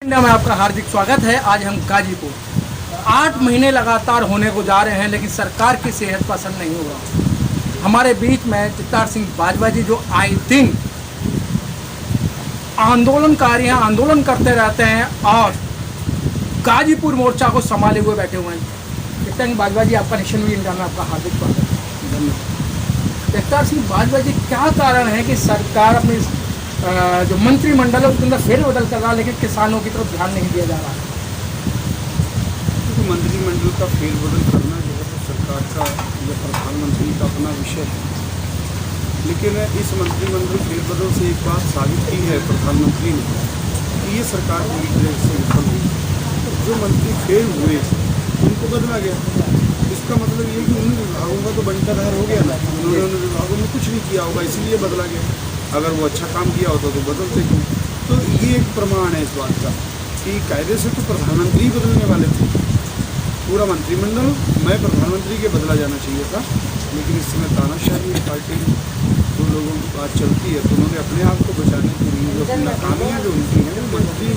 India में आपका हार्दिक स्वागत है। आज हम गाजीपुर 8 महीने लगातार होने को जा रहे हैं, लेकिन सरकार की सेहत पसंद नहीं हुआ। हमारे बीच में चित्तार सिंह बाजवा जी जो आए दिन आंदोलनकारी हैं, आंदोलन करते रहते हैं और गाजीपुर मोर्चा को संभाले हुए बैठे हुए हैं। चित्तार सिंह बाजवा जी, आपका नेशन वी इंडिया में आपका हार्दिक स्वागत है। धन्यवाद। चित्तार सिंह बाजवा जी, क्या कारण है कि सरकार अपनी जो मंत्रिमंडल है उसके अंदर फेरबदल कर रहा है, लेकिन किसानों की तरफ ध्यान नहीं दिया जा रहा है? क्योंकि मंत्रिमंडल का फेरबदल करना जो है तो सरकार का या प्रधानमंत्री का अपना विषय है, लेकिन इस मंत्रिमंडल फेरबदल से एक बात साबित की है प्रधानमंत्री ने कि ये सरकार पूरी तरह से विफल हुई। जो मंत्री फेल हुए उनको बदला गया, इसका मतलब ये कि उन विभागों का तो बंटाधार हो गया ना, उन्होंने उन विभागों में कुछ नहीं किया होगा, इसीलिए बदला गया। अगर वो अच्छा काम किया होता तो बदलते क्यों? तो ये एक प्रमाण है इस बात का कि कायदे से तो प्रधानमंत्री बदलने वाले थे, पूरा मंत्रिमंडल मैं प्रधानमंत्री के बदला जाना चाहिए था, लेकिन इस समय तानाशाही पार्टी जो लोगों की बात चलती है, तो उन्होंने अपने आप को बचाने के लिए जो अपनी नाकामियाँ जो उनकी हैं, मंत्री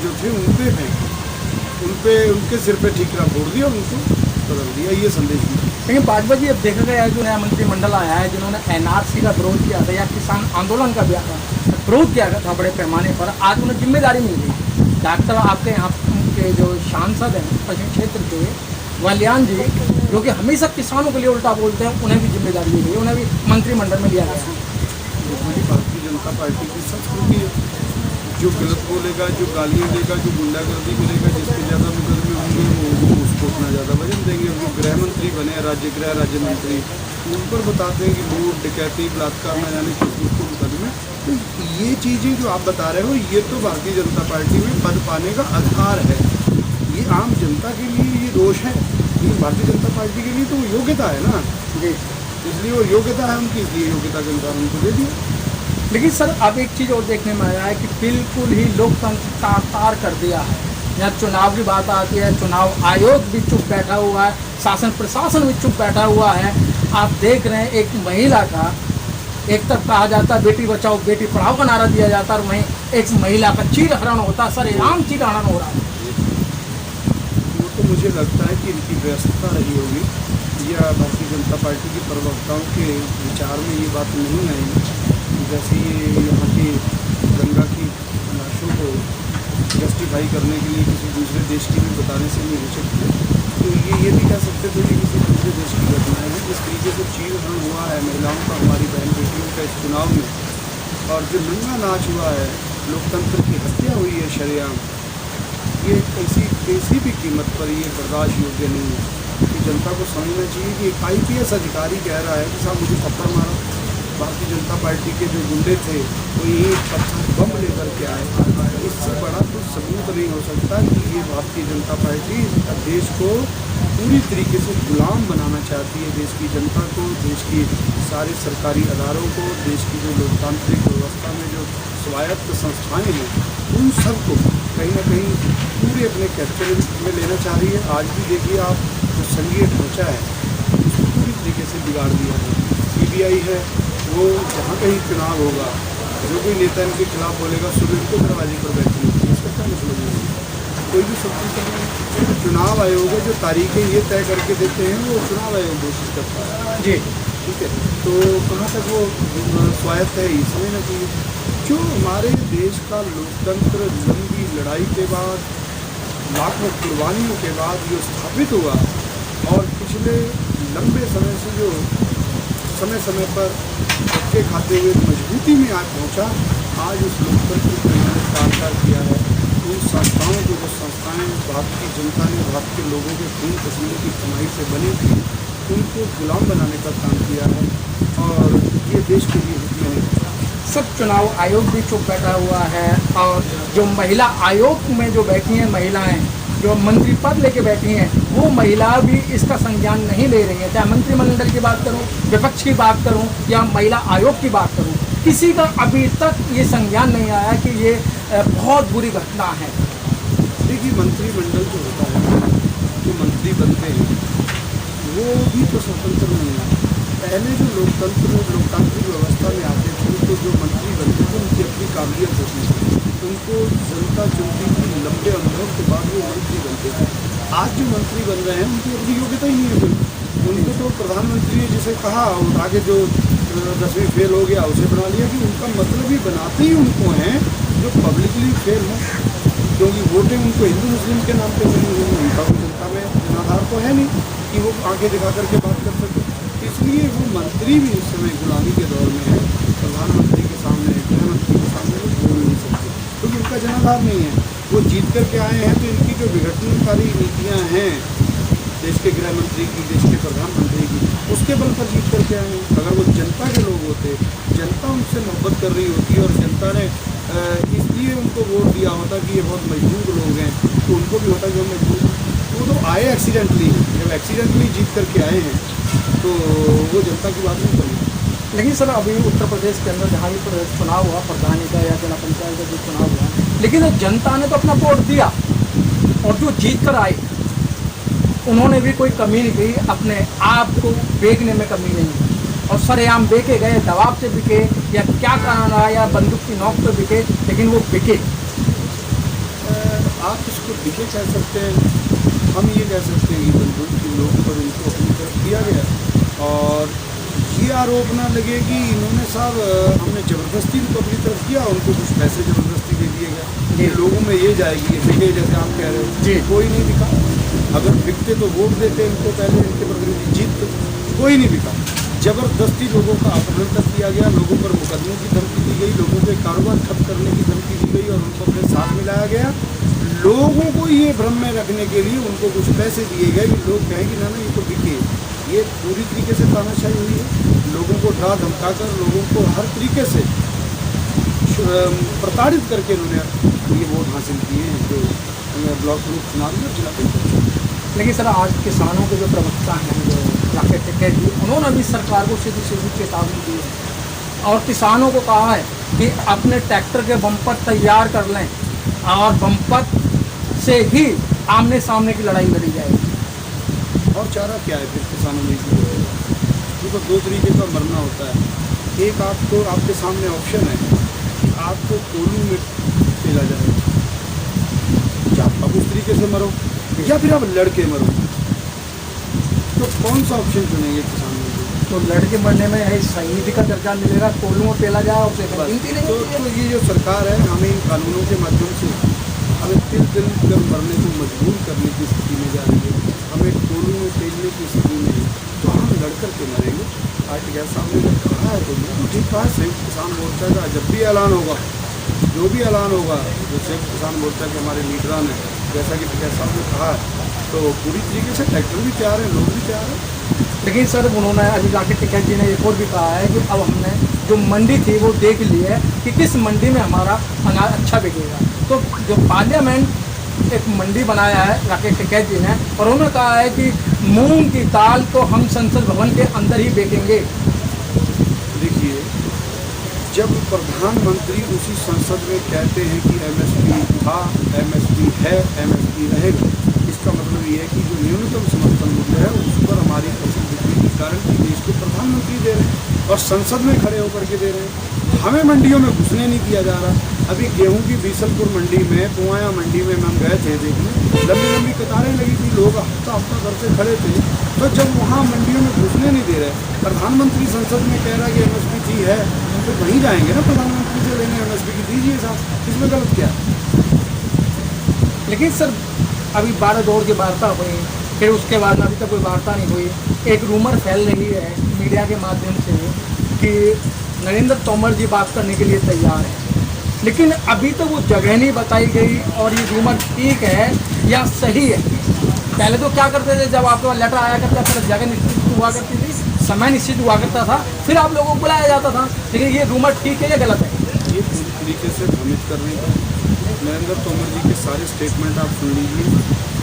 जो थे उन पे उनके सिर पे ठीकरा फोड़ दिया, उनको बदल दिया, ये संदेश दिया। लेकिन बाजवा जी, अब देखा गया है जो नया मंत्रिमंडल आया है, जिन्होंने एनआरसी का विरोध किया था या किसान आंदोलन का विरोध किया था बड़े पैमाने पर, आज उन्हें जिम्मेदारी मिल गई। डॉक्टर आपके यहाँ के जो सांसद हैं पश्चिम क्षेत्र के वालियान जी, जो कि हमेशा किसानों के लिए उल्टा बोलते हैं, उन्हें भी जिम्मेदारी दी गई, उन्हें भी मंत्रिमंडल में लिया गया। हमारी भारतीय जनता पार्टी की संस्कृति है, जो गलत बोलेगा, जो गालियाँ देगा, जो गुंडागर्दी करेगा, जिसके ज़्यादा मुकदमे होंगे वो उसको उतना ज़्यादा वजन देंगे। जो गृह मंत्री बने, गृह राज्य मंत्री, उन पर बताते हैं कि लूट डकैती बलात्कार न जाने किसको मुकदमे। तो ये चीज़ें जो आप बता रहे हो, ये तो भारतीय जनता पार्टी में पद पाने का अधिकार है, ये आम जनता के लिए ये दोष है, लेकिन भारतीय जनता पार्टी के लिए तो वो योग्यता है ना जी, इसलिए वो योग्यता है उनकी, इसलिए योग्यता के अनुसार उनको दे दिया। लेकिन सर, अब एक चीज़ और देखने में आया है कि बिल्कुल ही लोकतंत्र तार कर दिया है। यहाँ चुनाव की बात आती है, चुनाव आयोग भी चुप बैठा हुआ है, शासन प्रशासन भी चुप बैठा हुआ है। आप देख रहे हैं एक महिला का एक तरफ कहा जाता है बेटी बचाओ बेटी पढ़ाओ का नारा दिया जाता है, और वहीं एक महिला का चीरहरण होता है, सरेआम चीरहरण हो रहा है। वो तो मुझे लगता है कि इनकी व्यस्तता रही होगी, या भारतीय जनता पार्टी के प्रवक्ताओं के विचार में ये बात नहीं आई। जैसे ये यहाँ की गंगा की लाशों को जस्टिफाई करने के लिए किसी दूसरे देश की भी बताने से नहीं हो सकते, तो ये भी कह सकते थे कि किसी दूसरे देश की घटनाएँ हैं। जिस तरीके से चीरहरण हुआ है महिलाओं का, हमारी बहन बेटियों का इस चुनाव में, और जो नंगा नाच हुआ है, लोकतंत्र की हत्या हुई है शरेआम, ये किसी भी कीमत पर ये बर्दाश्त योग्य नहीं है। कि जनता को समझना चाहिए कि एक IPS अधिकारी कह रहा है कि साहब मुझे थप्पड़ मारो, भारतीय जनता पार्टी के जो गुंडे थे वो यही पत्थर बम लेकर के आए, इससे बड़ा तो सबूत नहीं हो सकता कि ये भारतीय जनता पार्टी देश को पूरी तरीके से गुलाम बनाना चाहती है, देश की जनता को, देश की सारे सरकारी अदारों को, देश की जो लोकतांत्रिक व्यवस्था में जो स्वायत्त संस्थाएं हैं, उन सबको कहीं ना कहीं पूरे अपने कैप्चर में लेना चाह रही है। आज भी देखिए आप, जो संघीय ढांचा है उसको पूरी तरीके से बिगाड़ दिया है। CBI है, वो जहाँ कहीं चुनाव होगा, जो कोई नेता इनके खिलाफ बोलेगा सुप्रीम कोर्ट दरवाजे पर बैठी होती है, इसका क्या मतलब नहीं? कोई भी शक्ति चुनाव आयोग है, जो तारीखें ये तय करके देते हैं वो चुनाव आयोग घोषित करता है जी, ठीक है। तो कहाँ तक वो स्वायत्त है, ये समझना चाहिए। जो हमारे देश का लोकतंत्र लंबी लड़ाई के बाद, लाखों कुर्बानियों के बाद जो स्थापित हुआ, और पिछले लंबे समय से जो समय पर धक्के खाते हुए मजबूती में आज पहुँचा, आज उस लोकतंत्र को मैंने साकार किया है। उन संस्थाओं को, जो संस्थाएँ भारत की जनता ने, भारत के लोगों के खून पसीने की कमाई से बनी थी, उनको गुलाम बनाने का काम किया है, और ये देश के लिए हित में नहीं। सब चुनाव आयोग भी चुप बैठा हुआ है, और जो महिला आयोग में जो बैठी हैं महिलाएं, जो मंत्री पद लेके बैठी हैं, वो महिला भी इसका संज्ञान नहीं ले रही है। चाहे मंत्रिमंडल की बात करूं, विपक्ष की बात करूं, या महिला आयोग की बात करूं, किसी का अभी तक ये संज्ञान नहीं आया कि ये बहुत बुरी घटना है। देखिए, मंत्रिमंडल जो होता है, जो मंत्री बनते हैं, वो भी तो स्वतंत्र नहीं है। पहले जो लोकतांत्रिक व्यवस्था में आते थे तो जो मंत्री बनते थे उनकी अपनी काबिलियत होती थी, उनको जनता चुनती थी, लंबे अनुभव के बाद वो मंत्री बनते थे। आज जो मंत्री बन रहे हैं उनकी अपनी योग्यता ही नहीं है कोई, उनको तो प्रधानमंत्री ने जिसे कहा और आगे जो 10वीं फेल हो गया उसे बना लिया, कि उनका मतलब ही बनाते ही उनको हैं जो पब्लिकली फेल हों, क्योंकि वोटें उनको हिंदू मुस्लिम के नाम पे मिली हुई, उनका कोई जनता में जनाधार तो है नहीं कि वो आगे दिखा करके बात कर सके। इसलिए वो मंत्री भी इस समय गुलामी के दौर में है, प्रधानमंत्री के सामने, गृहमंत्री के सामने वो बोल नहीं सकते क्योंकि उनका जनाधार नहीं है। वो जीत करके आए हैं तो इनकी जो विघटनकारी नीतियाँ हैं देश के गृह मंत्री की, देश के प्रधानमंत्री की, उसके बल पर जीत करके आए हैं। अगर वो जनता के लोग होते, जनता उनसे मोहब्बत कर रही होती और जनता ने इसलिए उनको वोट दिया होता कि ये बहुत मजबूर लोग हैं, तो उनको भी होता कि हम मजबूर, वो तो आए एक्सीडेंटली, जब एक्सीडेंटली जीत करके आए हैं तो वो जनता की बात नहीं करेगी। लेकिन सर अभी उत्तर प्रदेश के अंदर जहाँ भी चुनाव हुआ, प्रधानी का या जिला पंचायत का जो चुनाव हुआ, लेकिन जनता ने तो अपना वोट दिया और जो जीत कर आए उन्होंने भी कोई कमी नहीं की, अपने आप को बेचने में कमी नहीं, और सरेआम बेचे गए, दबाव से बिके या क्या कारण रहा या बंदूक की नोक पे बिके, लेकिन वो बिके। आप इसको बिके कह सकते हैं, हम ये कह सकते हैं कि बंदूक की नोक पर उनको अपनी तरफ किया गया और ये आरोप ना लगे कि इन्होंने साहब हमने ज़बरदस्ती उनको अपनी तरफ किया, उनको कुछ पैसे ज़बरदस्ती दे दिए गए, लोगों में ये जाएगी बिके जैसे आप कह रहे हो जी, कोई नहीं बिका। अगर बिकते तो वोट देते इनको, पहले इनके प्रतिनिधि जीतते, कोई नहीं बिका। ज़बरदस्ती लोगों का अपहरण तक किया गया, लोगों पर मुकदमों की धमकी दी गई, लोगों के कारोबार ठप करने की धमकी दी गई और उनको अपने साथ मिलाया गया। लोगों को ये भ्रम में रखने के लिए उनको कुछ पैसे दिए गए कि लोग कहेंगे ना ये तो बिके। ये पूरी तरीके से तानाशाही हुई है, लोगों को डरा धमका कर, लोगों को हर तरीके से प्रताड़ित करके इन्होंने ये वोट हासिल किए हैं जो ब्लॉक प्रमुख चुनाव में जिला पंचायत। लेकिन सर आज किसानों के जो प्रवक्ता हैं जो राकेश टिकैत जी, उन्होंने भी सरकार को सीधी सीधी चेतावनी दी है और किसानों को कहा है कि अपने ट्रैक्टर के बम्पर तैयार कर लें और बम्पर से ही आमने सामने की लड़ाई लड़ी जाएगी। और चारा क्या है फिर किसानों में, तो दो तरीके का मरना होता है। एक आपको, आपके सामने ऑप्शन है कि आपको कोल्हू में पेला जाए, क्या आप उस तरीके से मरो या फिर आप लड़के मरो, तो कौन सा ऑप्शन चुनेंगे किसानों को? तो लड़के मरने में है शहीद का दर्जा मिलेगा, कोल्हू में पेला जाए और तो ये जो सरकार है हमें इन कानूनों के माध्यम से हमें तिल तिल कर मरने को मजबूर करने की स्थिति में जा रही है, हमें कोल्हू में पेलने की स्थिति में है, तो हम लड़कर के मरेंगे। आज गैस सामने जब कहा है तो बिल्कुल ठीक कहा है। संयुक्त किसान मोर्चा का जब भी ऐलान होगा, जो भी ऐलान होगा, जो संयुक्त किसान मोर्चा के हमारे लीडरान हैं, जैसा कि गैस साहब ने कहा है, तो पूरी तरीके से ट्रैक्टर भी तैयार है, लोग भी तैयार हैं। लेकिन सर उन्होंने अभी राकेश टिकैत जी ने एक और भी कहा है कि अब हमने जो मंडी थी वो देख ली है कि किस मंडी में हमारा अनाज अच्छा बिकेगा। तो जो पार्लियामेंट एक मंडी बनाया है राकेश टिकैत जी ने, और उन्होंने कहा है कि मूंग की दाल तो हम संसद भवन के अंदर ही बेचेंगे। देखिए, जब प्रधानमंत्री उसी संसद में कहते हैं कि एमएसपी था, एमएसपी है, एमएसपी रहेगा, इसका मतलब ये है कि जो न्यूनतम समर्थन मूल्य है उस पर हमारी फसल बिक्री की गारंटी देश के प्रधानमंत्री दे रहे हैं और संसद में खड़े होकर के दे रहे हैं। हमें मंडियों में घुसने नहीं दिया जा रहा। अभी गेहूं की बीसलपुर मंडी में, पुआया मंडी में हम गए थे देखने, लंबी लंबी कतारें लगी थी, लोग हफ्ता हफ्ता घर से खड़े थे। तो जब वहाँ मंडियों में घुसने नहीं दे रहे, प्रधानमंत्री संसद में कह रहा है कि एमएसपी थी है, तो वहीं जाएंगे ना प्रधानमंत्री से लेंगे एमएसपी की, दीजिए साहब, इसमें गलत क्या है? लेकिन सर अभी 12 दौर की वार्ता हुई, फिर उसके बाद अभी तक कोई वार्ता नहीं हुई। एक रूमर फैल रही है मीडिया के माध्यम से कि नरेंद्र तोमर जी बात करने के लिए तैयार हैं, लेकिन अभी तक वो जगह नहीं बताई गई और ये रूमर ठीक है या सही है। पहले तो क्या करते थे, जब आपके पास लेटर आया करता था, जगह निश्चित हुआ करती थी, समय निश्चित हुआ करता था, फिर आप लोगों को बुलाया जाता था। लेकिन ये रूमर ठीक है या गलत है? ये पूरी तरीके से भ्रमित करने का। नरेंद्र तोमर जी के सारे स्टेटमेंट आप सुन लीजिए,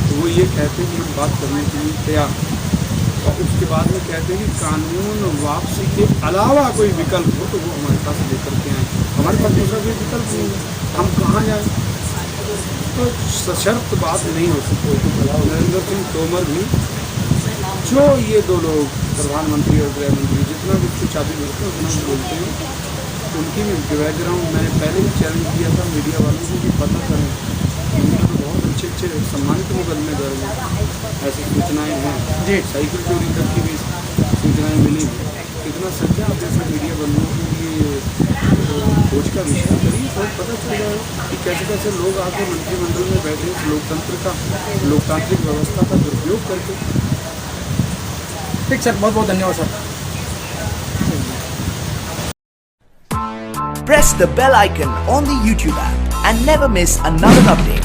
तो वो ये कहते हैं कि हम बात करने के लिए तैयार, और उसके बाद में कहते हैं कि कानून वापसी के अलावा कोई विकल्प हो तो वो हमारे पास लेकर के आए। हमारे पास दूसरा कोई विकल्प नहीं है, हम कहाँ जाएँ? तो सशर्त बात नहीं हो सकती। नरेंद्र सिंह तोमर भी, जो ये दो लोग प्रधानमंत्री और गृह मंत्री जितना भी कुछ चाबी भरते हैं उतना भी बोलते हैं। उनकी भी बैकग्राउंड मैंने पहले भी चैलेंज किया था मीडिया वालों को कि पता करें, उनके तो बहुत अच्छे सम्मानित मुकदमे दर्ज हैं, ऐसी सूचनाएँ हैं जी। साइकिल चोरी तक की भी सूचनाएँ मिली। कितना सच है, आप जैसे मीडिया बंधुओं के लिए खोज का विषय करिए, सब पता चल जाएगा कि कैसे कैसे लोग आकर मंत्रिमंडल में बैठे इस लोकतांत्रिक व्यवस्था का दुरुपयोग करके। ठीक सर, बहुत बहुत धन्यवाद sir. Press the bell icon on the YouTube app and never miss another update.